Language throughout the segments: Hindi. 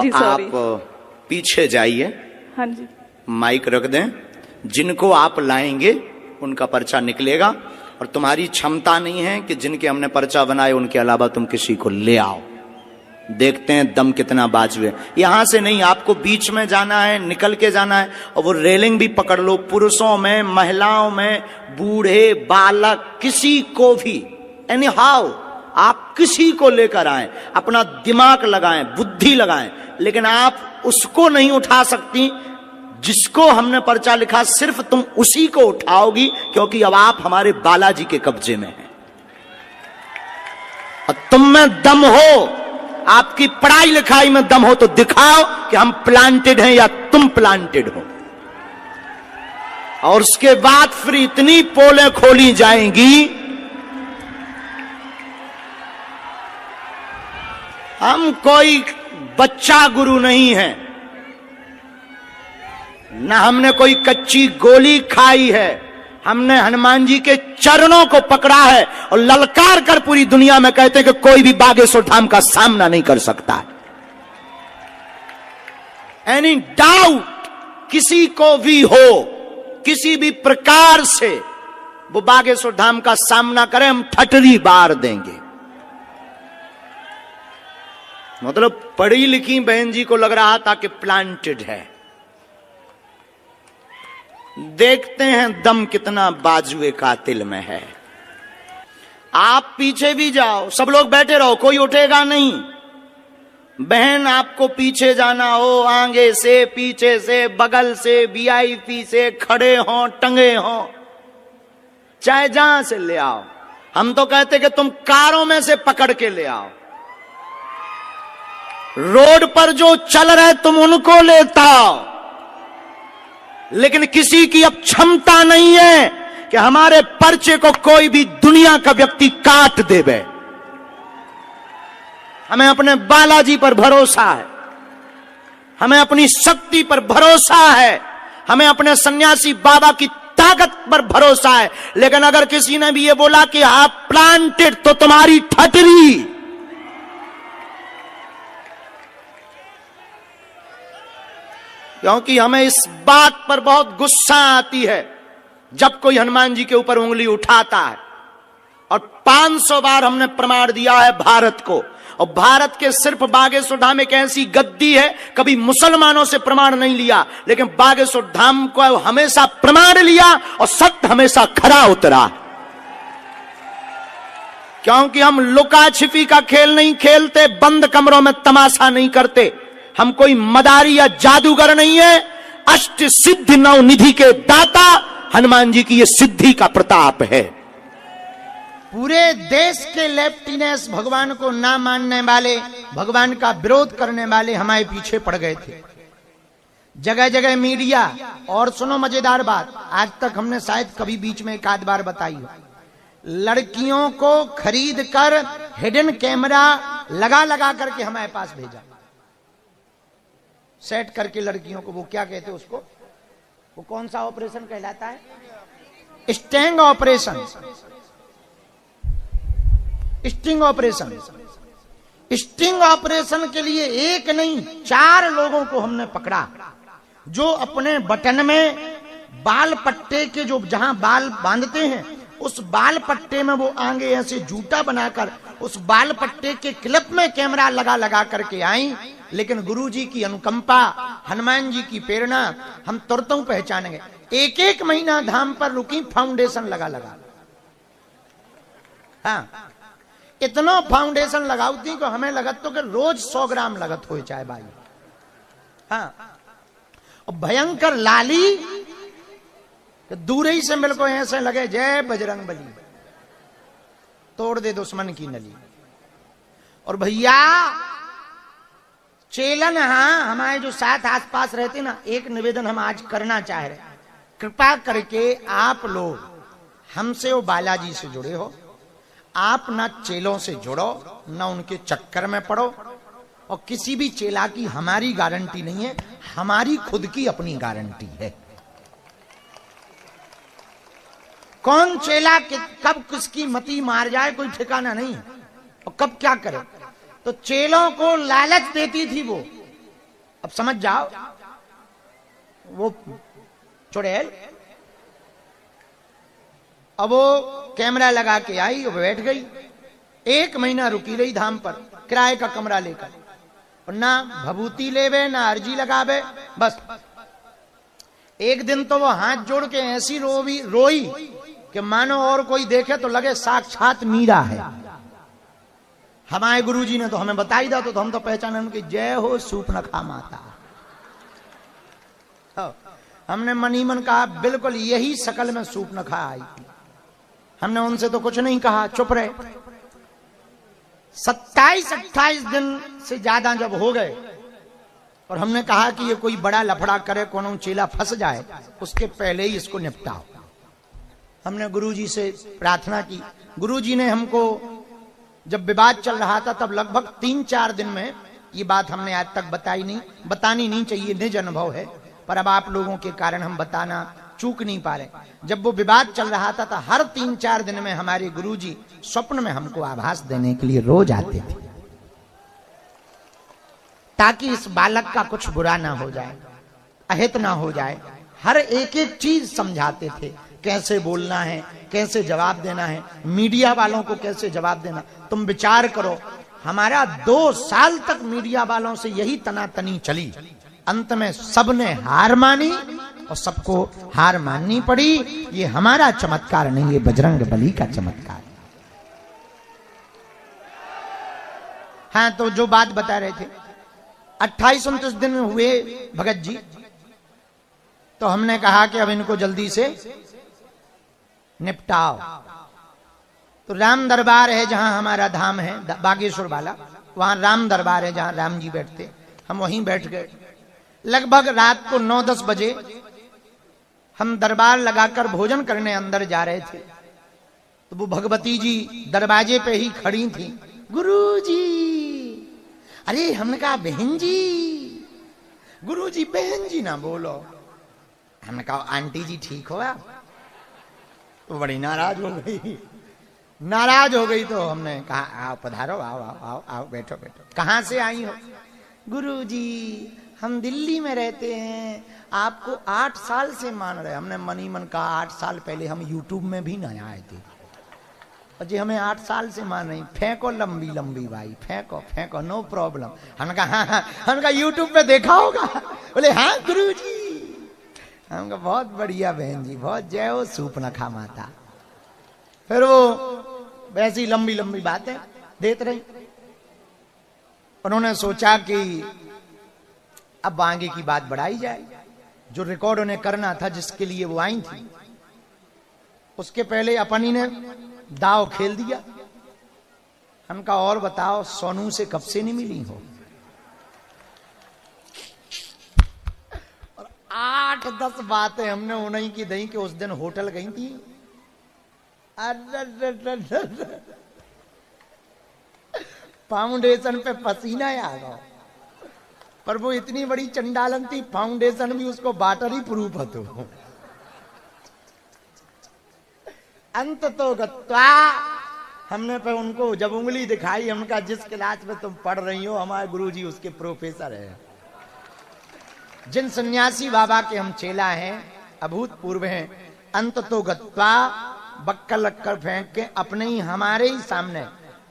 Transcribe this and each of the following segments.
जी सॉरी। आप पीछे जाइए, हाँ जी। माइक रख दें। जिनको आप लाएंगे उनका पर्चा निकलेगा, और तुम्हारी क्षमता नहीं है कि जिनके हमने पर्चा बनाए उनके अलावा तुम किसी को ले आओ। देखते हैं दम कितना बाजुए। यहां से नहीं, आपको बीच में जाना है, निकल के जाना है, और वो रेलिंग भी पकड़ लो। पुरुषों में, महिलाओं में, बूढ़े, बालक, किसी को भी, एनी हाउ आप किसी को लेकर आए, अपना दिमाग लगाएं, बुद्धि लगाएं, लेकिन आप उसको नहीं उठा सकती जिसको हमने पर्चा लिखा। सिर्फ तुम उसी को उठाओगी, क्योंकि अब आप हमारे बालाजी के कब्जे में हैं। और तुम में दम हो, आपकी पढ़ाई लिखाई में दम हो तो दिखाओ कि हम प्लांटेड हैं या तुम प्लांटेड हो। और उसके बाद फिर इतनी पोलें खोली जाएंगी। हम कोई बच्चा गुरु नहीं है, ना हमने कोई कच्ची गोली खाई है। हमने हनुमान जी के चरणों को पकड़ा है और ललकार कर पूरी दुनिया में कहते हैं कि कोई भी बागेश्वर धाम का सामना नहीं कर सकता है। एनी डाउट किसी को भी हो, किसी भी प्रकार से वो बागेश्वर धाम का सामना करे, हम ठटरी बार देंगे। मतलब पढ़ी लिखी बहन जी को लग रहा था कि प्लांटेड है। देखते हैं दम कितना बाजुए कातिल में है। आप पीछे भी जाओ, सब लोग बैठे रहो, कोई उठेगा नहीं। बहन आपको पीछे जाना हो, आगे से, पीछे से, बगल से, वीआईपी से, खड़े हो, टंगे हो, चाहे जहां से ले आओ। हम तो कहते कि तुम कारों में से पकड़ के ले आओ। रोड पर जो चल रहे तुम उनको लेता आओ, लेकिन किसी की अब क्षमता नहीं है कि हमारे पर्चे को कोई भी दुनिया का व्यक्ति काट देवे। हमें अपने बालाजी पर भरोसा है, हमें अपनी शक्ति पर भरोसा है, हमें अपने सन्यासी बाबा की ताकत पर भरोसा है। लेकिन अगर किसी ने भी ये बोला कि आप प्लांटेड, तो तुम्हारी ठटरी। क्योंकि हमें इस बात पर बहुत गुस्सा आती है जब कोई हनुमान जी के ऊपर उंगली उठाता है। और 500 बार हमने प्रमाण दिया है भारत को, और भारत के सिर्फ बागेश्वर धाम एक ऐसी गद्दी है, कभी मुसलमानों से प्रमाण नहीं लिया, लेकिन बागेश्वर धाम को हमेशा प्रमाण लिया और सत्य हमेशा खरा उतरा। क्योंकि हम लुका छिपी का खेल नहीं खेलते, बंद कमरों में तमाशा नहीं करते। हम कोई मदारी या जादूगर नहीं है। अष्ट सिद्धि नव निधि के दाता हनुमान जी की ये सिद्धि का प्रताप है। पूरे देश के लेफ्टिनेंट भगवान को ना मानने वाले, भगवान का विरोध करने वाले हमारे पीछे पड़ गए थे। जगह जगह मीडिया, और सुनो मजेदार बात, आज तक हमने शायद कभी बीच में एक आध बार बताई हो, लड़कियों को खरीद कर हिडन कैमरा लगा लगा करके हमारे पास भेजा, सेट करके लड़कियों को। वो क्या कहते हैं उसको, वो कौन सा ऑपरेशन कहलाता है? Sting operation. Sting operation. Sting operation के लिए एक नहीं 4 लोगों को हमने पकड़ा, जो अपने बटन में बाल पट्टे के, जो जहां बाल बांधते हैं उस बाल पट्टे में वो आगे ऐसे जूता बनाकर उस बाल पट्टे के क्लिप में कैमरा लगा लगा करके आई। लेकिन गुरुजी की अनुकंपा, हनुमान जी की प्रेरणा, हम तुरंत पहचानेंगे। एक एक महीना धाम पर रुकी, फाउंडेशन लगा लगा। हाँ, इतना फाउंडेशन लगाती कि हमें लगत तो कि रोज 100 ग्राम लगत हो चाहे भाई। हाँ, और भयंकर लाली, दूर ही से बिल्कुल ऐसे लगे जय बजरंग बली, तोड़ दे दुश्मन की नली। और भैया चेलन, हाँ, हमारे जो साथ आसपास रहते ना, एक निवेदन हम आज करना चाह रहे, कृपा करके आप लोग हमसे वो बालाजी से जुड़े हो, आप ना चेलों से जुड़ो, ना उनके चक्कर में पड़ो। और किसी भी चेला की हमारी गारंटी नहीं है, हमारी खुद की अपनी गारंटी है। कौन चेला कब किसकी मती मार जाए कोई ठिकाना नहीं, और कब क्या करे। तो चेलों को लालच देती थी वो अब समझ जाओ, वो चुड़ैल अब वो कैमरा लगा के आई और बैठ गई। 1 महीना रुकी रही धाम पर किराए का कमरा लेकर, और ना भभूति लेवे ना अर्जी लगावे। बस एक दिन तो वो हाथ जोड़ के ऐसी रोई कि मानो और कोई देखे तो लगे साक्षात मीरा है। हमारे गुरुजी ने तो हमें बताई था, तो हम तो पहचाने उनकी, जय हो सूपनखा माता। हमने मनी मन कहा बिल्कुल यही शकल में सूपनखा आई थी। हमने उनसे तो कुछ नहीं कहा, चुप रहे। 27-28 दिन से ज्यादा जब हो गए और हमने कहा कि ये कोई बड़ा लफड़ा करे, कोनो चेला फंस जाए, उसके पहले ही इसको निपटाओ। हमने गुरुजी से प्रार्थना की। गुरुजी ने हमको, जब विवाद चल रहा था तब लगभग 3-4 दिन में, ये बात हमने आज तक बतानी नहीं चाहिए, निज अनुभव है, पर अब आप लोगों के कारण हम बताना चूक नहीं पा रहे। जब वो विवाद चल रहा था तो हर 3-4 दिन में हमारे गुरुजी स्वप्न में हमको आभास देने के लिए रोज आते थे, ताकि इस बालक का कुछ बुरा ना हो जाए, अहित ना हो जाए। हर एक चीज समझाते थे, कैसे बोलना है, कैसे जवाब देना है, मीडिया वालों को कैसे जवाब देना। तुम विचार करो, हमारा 2 साल तक मीडिया वालों से यही तनातनी चली। अंत में सबने हार मानी और सबको हार माननी पड़ी। ये हमारा चमत्कार नहीं, ये बजरंग बली का चमत्कार। हाँ, तो जो बात बता रहे थे, 28-29 दिन हुए भगत जी, तो हमने कहा कि अब इनको जल्दी से निपटाओ। तो राम दरबार है जहां हमारा धाम है, बागेश्वर वाला, वहां राम दरबार है जहां राम जी बैठते। हम वहीं बैठ गए। लगभग रात को 9-10 बजे हम दरबार लगाकर भोजन करने अंदर जा रहे थे, तो वो भगवती जी दरवाजे पे ही खड़ी थी। गुरुजी, अरे हमने कहा बहन जी। गुरुजी बहन जी ना बोलो। हमने कहा आंटी जी ठीक हो आप? तो बड़ी नाराज हो गई। तो हमने कहा आओ पधारो, आओ बैठो। कहां से आई हो? गुरुजी हम दिल्ली में रहते हैं, आपको 8 साल से मान रहे। हमने मनी मन कहा 8 साल पहले हम यूट्यूब में भी ना आए थे, और जी हमें 8 साल से मान रही। फेंको लंबी भाई, फेंको नो प्रॉब्लम। हमने कहा यूट्यूब पे देखा होगा। बोले हाँ गुरुजी। हम कहा बहुत बढ़िया बहन जी, बहुत जय हो सूपनखा माता। फिर वो वैसी लंबी बातें देते रही। उन्होंने सोचा कि अब आगे की बात बढ़ाई जाए। जो रिकॉर्ड उन्हें करना था, जिसके लिए वो आई थी, उसके पहले अपनी ने दाव खेल दिया। हम कहा और बताओ, सोनू से कब से नहीं मिली हो? और 8-10 बातें हमने उन्हीं की दही कि उस दिन होटल गई थी। फाउंडेशन पे पसीना आ गया, पर वो इतनी बड़ी चंडालन थी, फाउंडेशन भी उसको वाटर ही प्रूफ હતો। अंत तो गत्वा हमने पे उनको जब उंगली दिखाई, हमका जिस क्लास में तुम पढ़ रही हो हमारे गुरुजी उसके प्रोफेसर है। जिन सन्यासी बाबा के हम चेला हैं, अभूतपूर्व हैं। अंत तो गत्वा बक्कल लक्कर फेंक के अपने ही, हमारे ही सामने,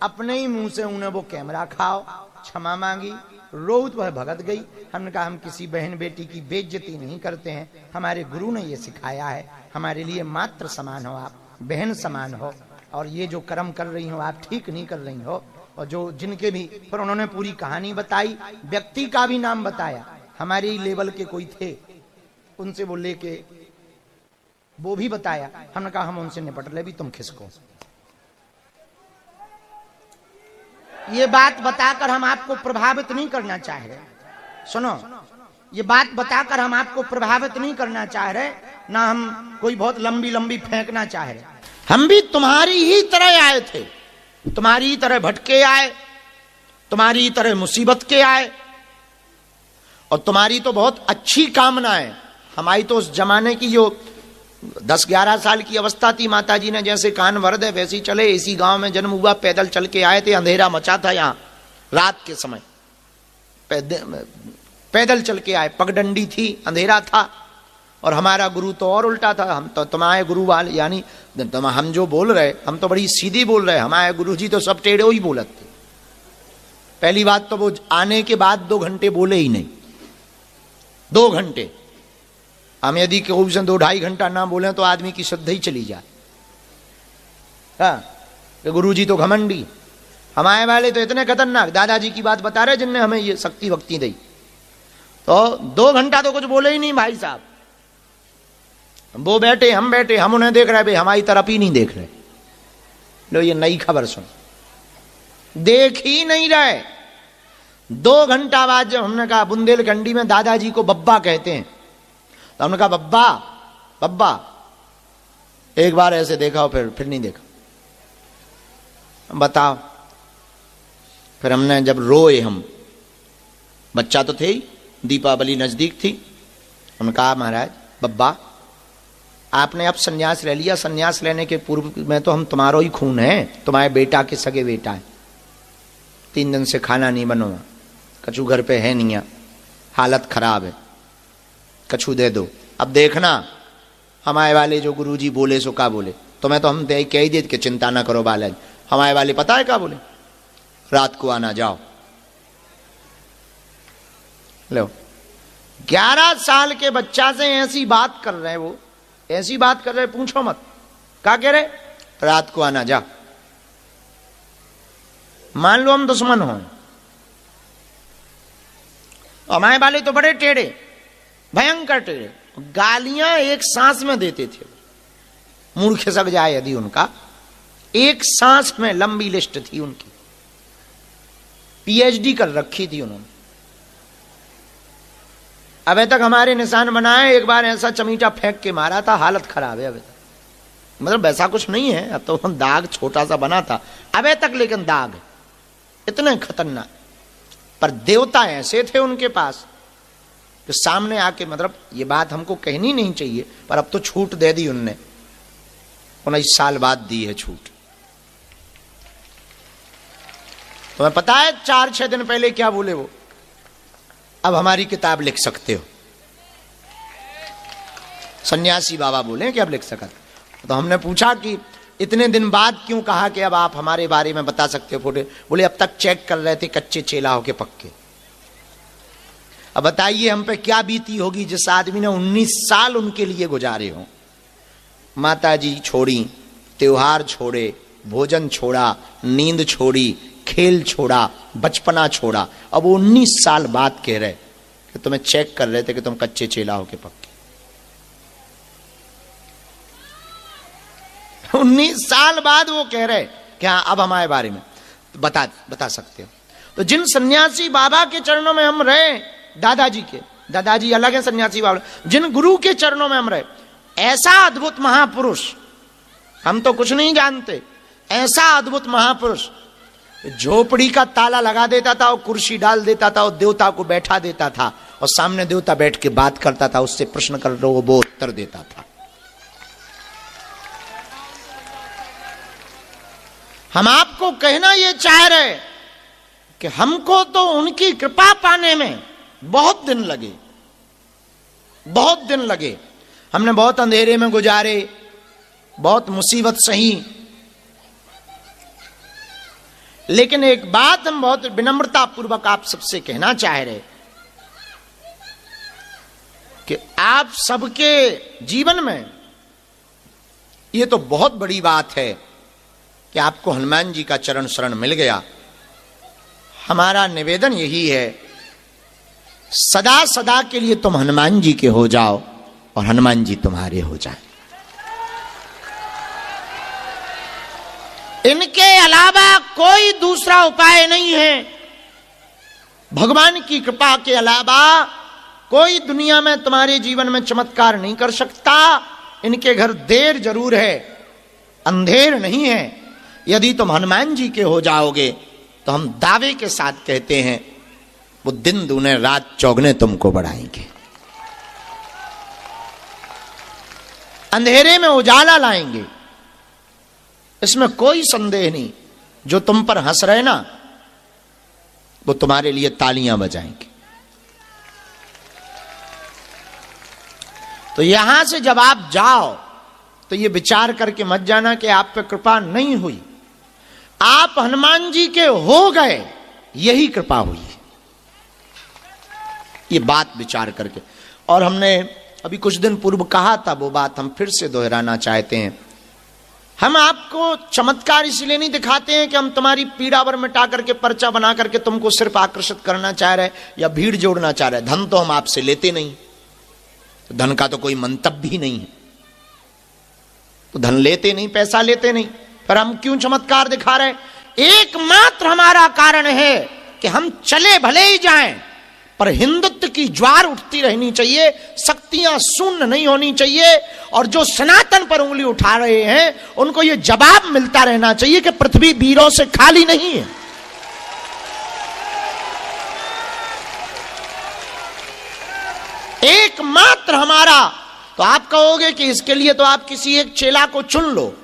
अपने ही मुंह से उन्हें वो कैमरा खाओ, क्षमा मांगी, रोत वह भगत गई। हमने कहा हम किसी बहन बेटी की बेइज्जती नहीं करते हैं, हमारे गुरु ने ये सिखाया है। हमारे लिए मात्र समान हो आप, बहन समान हो, और ये जो कर्म कर रही हो आप ठीक नहीं कर रही हो। और जो जिनके भी, पर उन्होंने पूरी कहानी बताई, व्यक्ति का भी नाम बताया। हमारे ही लेवल के कोई थे, उनसे वो लेके वो भी बताया। हमने कहा हम उनसे निपट ले, भी तुम खिसको। ये बात बताकर हम आपको प्रभावित नहीं करना चाह रहे। सुनो, ये बात बताकर हम आपको प्रभावित नहीं करना चाह रहे, ना हम कोई बहुत लंबी फेंकना चाह रहे। हम भी तुम्हारी ही तरह आए थे, तुम्हारी ही तरह भटके आए, तुम्हारी ही तरह मुसीबत के आए, और तुम्हारी तो बहुत अच्छी कामना है। हमारी तो उस जमाने की जो 10-11 साल की अवस्था थी, माताजी ने जैसे कान भर दे वैसे ही चले। इसी गांव में जन्म हुआ, पैदल चल के आए थे, अंधेरा मचा था यहाँ रात के समय। पैदल चल के आए, पगडंडी थी, अंधेरा था। और हमारा गुरु तो और उल्टा था, हम तो तुम्हारे गुरु वाले, यानी हम जो बोल रहे हम तो बड़ी सीधी बोल रहे, हमारे गुरु जी तो सब टेढ़े ही बोलत थे। पहली बात तो वो आने के बाद 2 घंटे बोले ही नहीं, 2 घंटे। हम यदि कोई से 2-2.5 घंटा ना बोले तो आदमी की श्रद्धा ही चली जाए। हाँ, गुरु जी तो घमंडी, हमारे वाले तो इतने खतरनाक। दादाजी की बात बता रहे जिनने हमें ये शक्ति भक्ति दी, तो 2 घंटा तो कुछ बोले ही नहीं भाई साहब। वो बैठे, हम बैठे, हम उन्हें देख रहे, भाई हमारी तरफ ही नहीं देख रहे। लो ये नई खबर सुन, देख ही नहीं रहे। 2 घंटा बाद जब हमने कहा, बुंदेलखंडी में दादाजी को बब्बा कहते हैं, तो हमने कहा बब्बा बब्बा, एक बार ऐसे देखा और फिर नहीं देखा, बताओ। फिर हमने जब रोए, हम बच्चा तो थे ही, दीपावली नजदीक थी, हमने कहा महाराज बब्बा आपने अब सन्यास ले लिया, सन्यास लेने के पूर्व में तो हम तुम्हारा ही खून है, तुम्हारे बेटा के सगे बेटा है। 3 दिन से खाना नहीं बना, कछु घर पे है नहीं, हालत खराब है, कछु दे दो। अब देखना हमारे वाले जो गुरुजी बोले सो का बोले, तुम्हें तो हम कह ही दे कि चिंता ना करो बालन। हमारे वाले पता है क्या बोले, रात को आना जाओ। लो 11 साल के बच्चा से ऐसी बात कर रहे हैं, वो ऐसी बात कर रहे, पूछो मत क्या कह रहे, रात को आना जा। मान लो हम दुश्मन हो, हमारे वाले तो बड़े टेढ़े, भयंकर टेढ़े, गालियां एक सांस में देते थे। मूड खिसक जाए यदि उनका, एक सांस में लंबी लिस्ट थी उनकी, पीएचडी कर रखी थी उन्होंने। अबे तक हमारे निशान बनाए, एक बार ऐसा चमीटा फेंक के मारा था, हालत खराब है अबे तक। मतलब वैसा कुछ नहीं है, अब तो दाग छोटा सा बना था अबे तक, लेकिन दाग इतने खतरनाक। पर देवता ऐसे थे उनके पास कि सामने आके, मतलब ये बात हमको कहनी नहीं चाहिए, पर अब तो छूट दे दी उनने, 19 साल बाद दी है छूट। तुम्हें पता है 4-6 दिन पहले क्या बोले वो, अब हमारी किताब लिख सकते हो। सन्यासी बाबा बोले कि अब लिख सका। तो हमने पूछा कि इतने दिन बाद क्यों कहा कि अब आप हमारे बारे में बता सकते हो फोटो। बोले अब तक चेक कर रहे थे कच्चे चेला हो के पक्के। अब बताइए हम पे क्या बीती होगी जिस आदमी ने 19 साल उनके लिए गुजारे हो। माता जी छोड़ी, त्योहार छोड़े, भोजन छोड़ा, नींद छोड़ी, खेल छोड़ा, बचपना छोड़ा, अब 19 साल बाद कह रहे कि तुम्हें चेक कर रहे थे कि तुम कच्चे चेला हो के पक्के। 19 साल बाद वो कह रहे कि हाँ अब हमारे बारे में बता सकते हो। तो जिन सन्यासी बाबा के चरणों में हम रहे, दादाजी के, दादाजी अलग है सन्यासी बाबा, जिन गुरु के चरणों में हम रहे, ऐसा अद्भुत महापुरुष, हम तो कुछ नहीं जानते, ऐसा अद्भुत महापुरुष झोपड़ी का ताला लगा देता था और कुर्सी डाल देता था और देवता को बैठा देता था और सामने देवता बैठ के बात करता था, उससे प्रश्न कर रहे वो उत्तर देता था। हम आपको कहना ये चाह रहे कि हमको तो उनकी कृपा पाने में बहुत दिन लगे, बहुत दिन लगे। हमने बहुत अंधेरे में गुजारे, बहुत मुसीबत सही, लेकिन एक बात हम बहुत विनम्रता पूर्वक आप सबसे कहना चाह रहे कि आप सबके जीवन में ये तो बहुत बड़ी बात है कि आपको हनुमान जी का चरण शरण मिल गया। हमारा निवेदन यही है, सदा सदा के लिए तुम हनुमान जी के हो जाओ और हनुमान जी तुम्हारे हो जाए। इनके अलावा कोई दूसरा उपाय नहीं है। भगवान की कृपा के अलावा कोई दुनिया में तुम्हारे जीवन में चमत्कार नहीं कर सकता। इनके घर देर जरूर है, अंधेर नहीं है। यदि तुम हनुमान जी के हो जाओगे तो हम दावे के साथ कहते हैं वो दिन दूने रात चौगने तुमको बढ़ाएंगे, अंधेरे में उजाला लाएंगे, इसमें कोई संदेह नहीं। जो तुम पर हंस रहे ना वो तुम्हारे लिए तालियां बजाएंगे। तो यहां से जब आप जाओ तो ये विचार करके मत जाना कि आप पे कृपा नहीं हुई, आप हनुमान जी के हो गए, यही कृपा हुई। ये बात विचार करके, और हमने अभी कुछ दिन पूर्व कहा था, वो बात हम फिर से दोहराना चाहते हैं। हम आपको चमत्कार इसलिए नहीं दिखाते हैं कि हम तुम्हारी पीड़ावर मिटा करके पर्चा बना करके तुमको सिर्फ आकर्षित करना चाह रहे या भीड़ जोड़ना चाह रहे। धन तो हम आपसे लेते नहीं, तो धन का तो कोई मंतव्य भी नहीं है, तो धन लेते नहीं, पैसा लेते नहीं, पर हम क्यों चमत्कार दिखा रहे? एकमात्र हमारा कारण है कि हम चले भले ही जाएं, पर हिंदुत्व की ज्वार उठती रहनी चाहिए, शक्तियां शून्य नहीं होनी चाहिए, और जो सनातन पर उंगली उठा रहे हैं उनको यह जवाब मिलता रहना चाहिए कि पृथ्वी वीरों से खाली नहीं है। एकमात्र हमारा, तो आप कहोगे कि इसके लिए तो आप किसी एक चेला को चुन लो।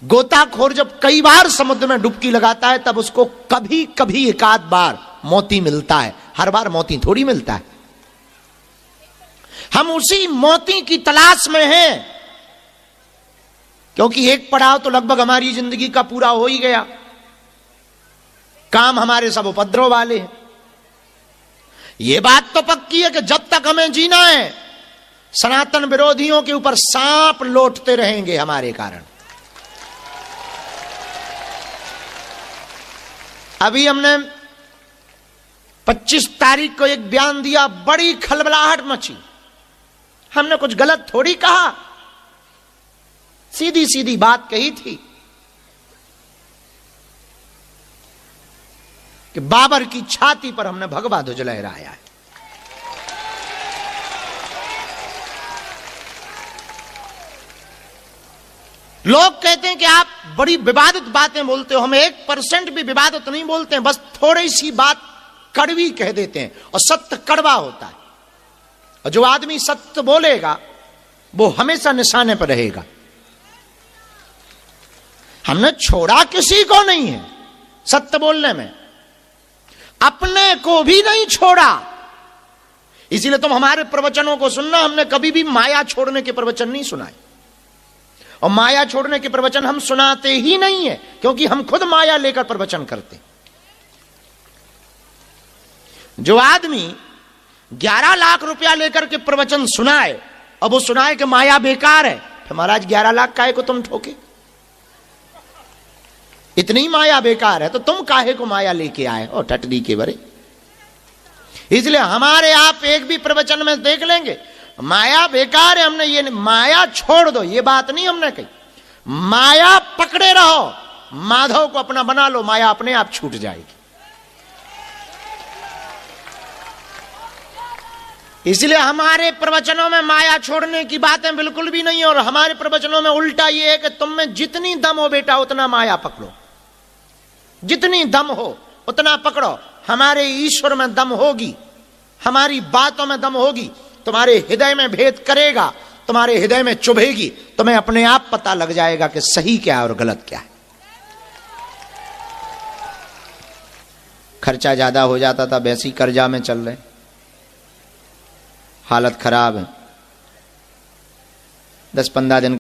गोताखोर जब कई बार समुद्र में डुबकी लगाता है तब उसको कभी कभी एक आध बार मोती मिलता है, हर बार मोती थोड़ी मिलता है। हम उसी मोती की तलाश में हैं, क्योंकि एक पड़ाव तो लगभग हमारी जिंदगी का पूरा हो ही गया, काम हमारे सब उपद्रव वाले हैं। यह बात तो पक्की है कि जब तक हमें जीना है सनातन विरोधियों के ऊपर सांप लौटते रहेंगे हमारे कारण। अभी हमने 25 तारीख को एक बयान दिया, बड़ी खलबलाहट मची। हमने कुछ गलत थोड़ी कहा, सीधी सीधी बात कही थी कि बाबर की छाती पर हमने भगवा ध्वज लहराया है। लोग कहते हैं कि आप बड़ी विवादित बातें बोलते हो, हम 1% भी विवादित नहीं बोलते हैं, बस थोड़ी सी बात कड़वी कह देते हैं, और सत्य कड़वा होता है, और जो आदमी सत्य बोलेगा वो हमेशा निशाने पर रहेगा। हमने छोड़ा किसी को नहीं है सत्य बोलने में, अपने को भी नहीं छोड़ा। इसीलिए तुम हमारे प्रवचनों को सुनना, हमने कभी भी माया छोड़ने के प्रवचन नहीं सुनाए, और माया छोड़ने के प्रवचन हम सुनाते ही नहीं है, क्योंकि हम खुद माया लेकर प्रवचन करते। जो आदमी 11 लाख रुपया लेकर के प्रवचन सुनाए, अब वो सुनाए कि माया बेकार है, तो महाराज 11 लाख काहे को तुम ठोके? इतनी माया बेकार है तो तुम काहे को माया लेके आए? और टटदी के बरे। इसलिए हमारे आप एक भी प्रवचन में देख लेंगे माया बेकार है, हमने ये माया छोड़ दो ये बात नहीं हमने कही। माया पकड़े रहो, माधव को अपना बना लो, माया अपने आप छूट जाएगी। इसलिए हमारे प्रवचनों में माया छोड़ने की बातें बिल्कुल भी नहीं है, और हमारे प्रवचनों में उल्टा ये है कि तुम में जितनी दम हो बेटा उतना माया पकड़ो, जितनी दम हो उतना पकड़ो। हमारे ईश्वर में दम होगी, हमारी बातों में दम होगी, तुम्हारे हृदय में भेद करेगा, तुम्हारे हृदय में चुभेगी, तुम्हें अपने आप पता लग जाएगा कि सही क्या है और गलत क्या है। खर्चा ज्यादा हो जाता था, वैसी कर्जा में चल रहे, हालत खराब है। 10-15 दिन